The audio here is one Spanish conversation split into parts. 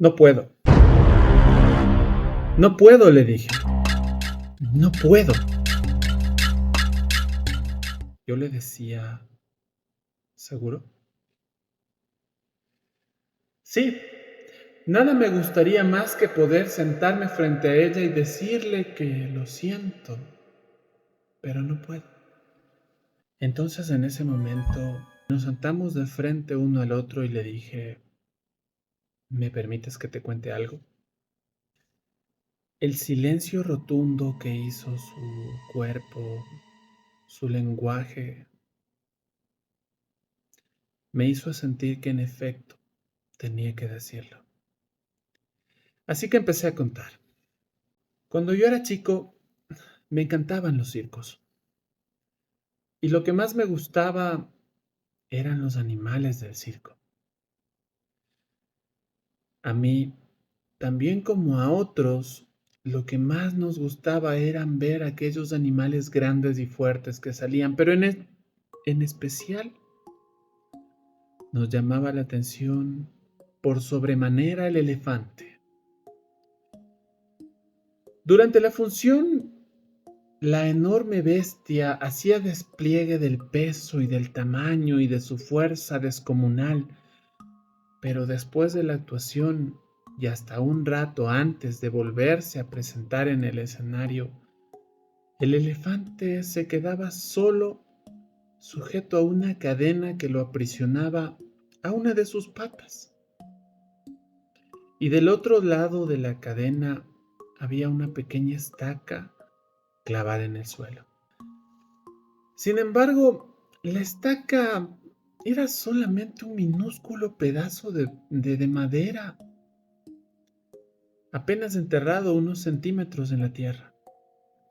No puedo, no puedo, le dije. No puedo. Yo le decía, ¿seguro? Sí, nada me gustaría más que poder sentarme frente a ella y decirle que lo siento, pero no puedo. Entonces en ese momento nos sentamos de frente uno al otro y le dije, ¿me permites que te cuente algo? El silencio rotundo que hizo su cuerpo, su lenguaje, me hizo sentir que en efecto tenía que decirlo. Así que empecé a contar. Cuando yo era chico, me encantaban los circos. Y lo que más me gustaba eran los animales del circo. A mí, también como a otros, lo que más nos gustaba eran ver aquellos animales grandes y fuertes que salían, pero en especial nos llamaba la atención por sobremanera el elefante. Durante la función, la enorme bestia hacía despliegue del peso y del tamaño y de su fuerza descomunal, pero después de la actuación y hasta un rato antes de volverse a presentar en el escenario, el elefante se quedaba solo, sujeto a una cadena que lo aprisionaba a una de sus patas. Y del otro lado de la cadena había una pequeña estaca clavada en el suelo. Sin embargo, la estaca era solamente un minúsculo pedazo de madera, apenas enterrado unos centímetros en la tierra.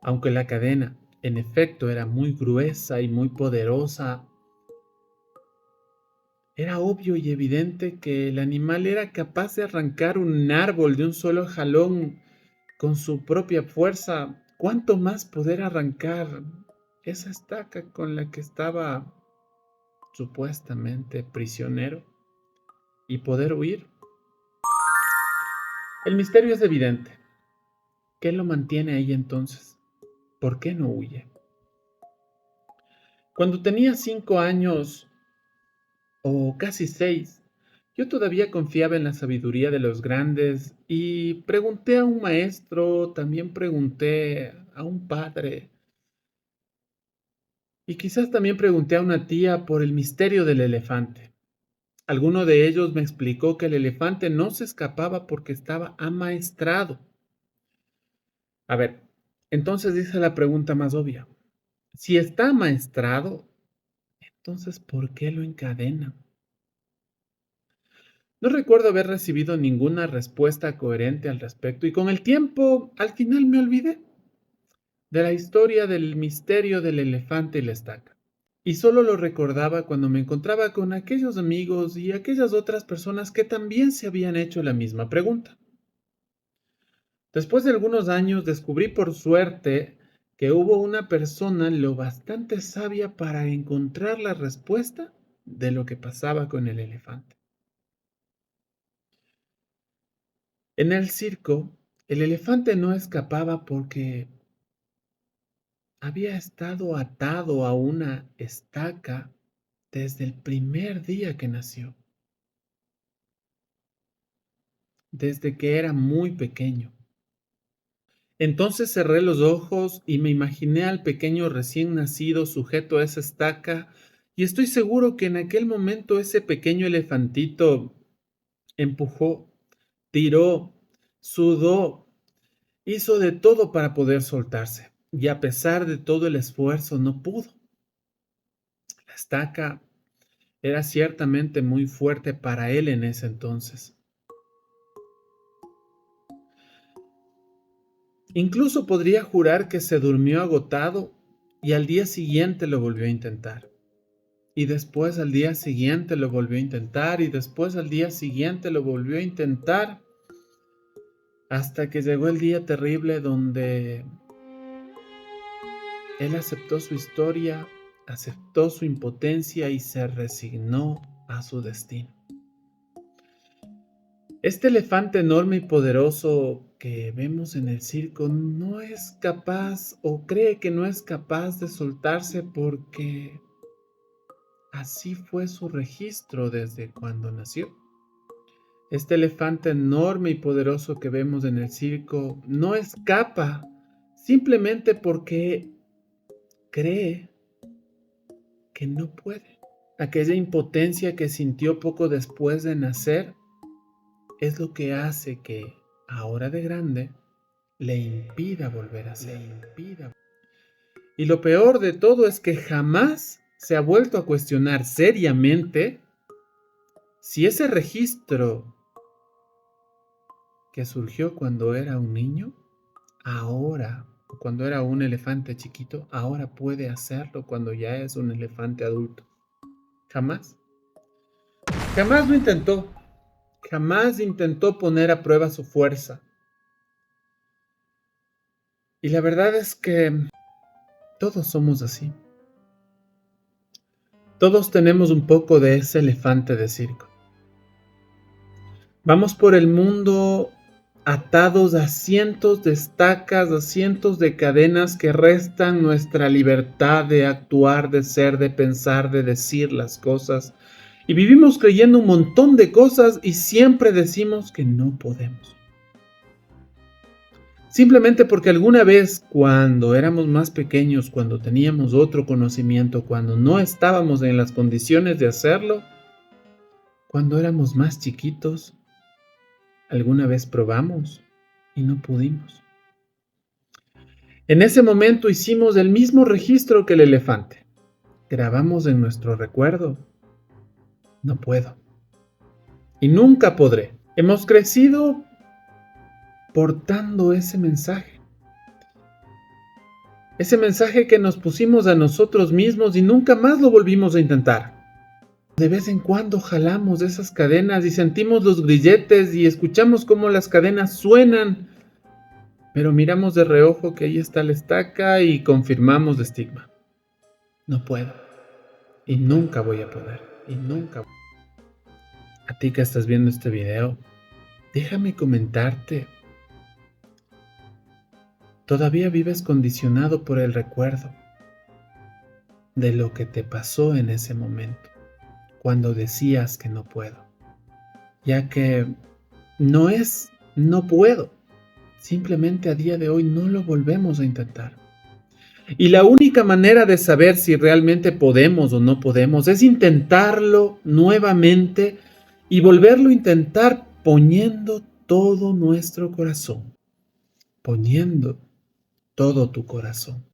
Aunque la cadena, en efecto, era muy gruesa y muy poderosa, era obvio y evidente que el animal era capaz de arrancar un árbol de un solo jalón con su propia fuerza. ¿Cuánto más poder arrancar esa estaca con la que estaba supuestamente prisionero y poder huir? El misterio es evidente. ¿Qué lo mantiene ahí entonces? ¿Por qué no huye? Cuando tenía 5 años, o casi 6, yo todavía confiaba en la sabiduría de los grandes y pregunté a un maestro, también pregunté a un padre y quizás también pregunté a una tía por el misterio del elefante. Alguno de ellos me explicó que el elefante no se escapaba porque estaba amaestrado. A ver, entonces dice la pregunta más obvia. Si está amaestrado, entonces ¿por qué lo encadenan? No recuerdo haber recibido ninguna respuesta coherente al respecto y con el tiempo al final me olvidé de la historia del misterio del elefante y la estaca. Y solo lo recordaba cuando me encontraba con aquellos amigos y aquellas otras personas que también se habían hecho la misma pregunta. Después de algunos años descubrí por suerte que hubo una persona lo bastante sabia para encontrar la respuesta de lo que pasaba con el elefante. En el circo, el elefante no escapaba porque había estado atado a una estaca desde el primer día que nació, desde que era muy pequeño. Entonces cerré los ojos y me imaginé al pequeño recién nacido sujeto a esa estaca y estoy seguro que en aquel momento ese pequeño elefantito empujó, tiró, sudó, hizo de todo para poder soltarse y a pesar de todo el esfuerzo no pudo. La estaca era ciertamente muy fuerte para él en ese entonces. Incluso podría jurar que se durmió agotado y al día siguiente lo volvió a intentar. Y después al día siguiente lo volvió a intentar y después al día siguiente lo volvió a intentar hasta que llegó el día terrible donde él aceptó su historia, aceptó su impotencia y se resignó a su destino. Este elefante enorme y poderoso que vemos en el circo no es capaz o cree que no es capaz de soltarse porque así fue su registro desde cuando nació. Este elefante enorme y poderoso que vemos en el circo no escapa simplemente porque cree que no puede. Aquella impotencia que sintió poco después de nacer es lo que hace que, ahora de grande, le impida volver a ser. Y lo peor de todo es que jamás se ha vuelto a cuestionar seriamente si ese registro que surgió cuando era un niño, ahora, cuando era un elefante chiquito, ahora puede hacerlo cuando ya es un elefante adulto. Jamás. Jamás lo intentó. Jamás intentó poner a prueba su fuerza. Y la verdad es que todos somos así. Todos tenemos un poco de ese elefante de circo. Vamos por el mundo atados a cientos de estacas, a cientos de cadenas que restan nuestra libertad de actuar, de ser, de pensar, de decir las cosas. Y vivimos creyendo un montón de cosas y siempre decimos que no podemos. Simplemente porque alguna vez, cuando éramos más pequeños, cuando teníamos otro conocimiento, cuando no estábamos en las condiciones de hacerlo, cuando éramos más chiquitos, alguna vez probamos y no pudimos. En ese momento hicimos el mismo registro que el elefante. Grabamos en nuestro recuerdo: no puedo. Y nunca podré. Hemos crecido portando ese mensaje. Ese mensaje que nos pusimos a nosotros mismos y nunca más lo volvimos a intentar. De vez en cuando jalamos esas cadenas y sentimos los grilletes y escuchamos cómo las cadenas suenan, pero miramos de reojo que ahí está la estaca y confirmamos de estigma: no puedo y nunca voy a poder y nunca. A ti que estás viendo este video, déjame comentarte: ¿todavía vives condicionado por el recuerdo de lo que te pasó en ese momento, cuando decías que no puedo? Ya que no es no puedo, simplemente a día de hoy no lo volvemos a intentar. Y la única manera de saber si realmente podemos o no podemos es intentarlo nuevamente y volverlo a intentar poniendo todo nuestro corazón, poniendo todo tu corazón.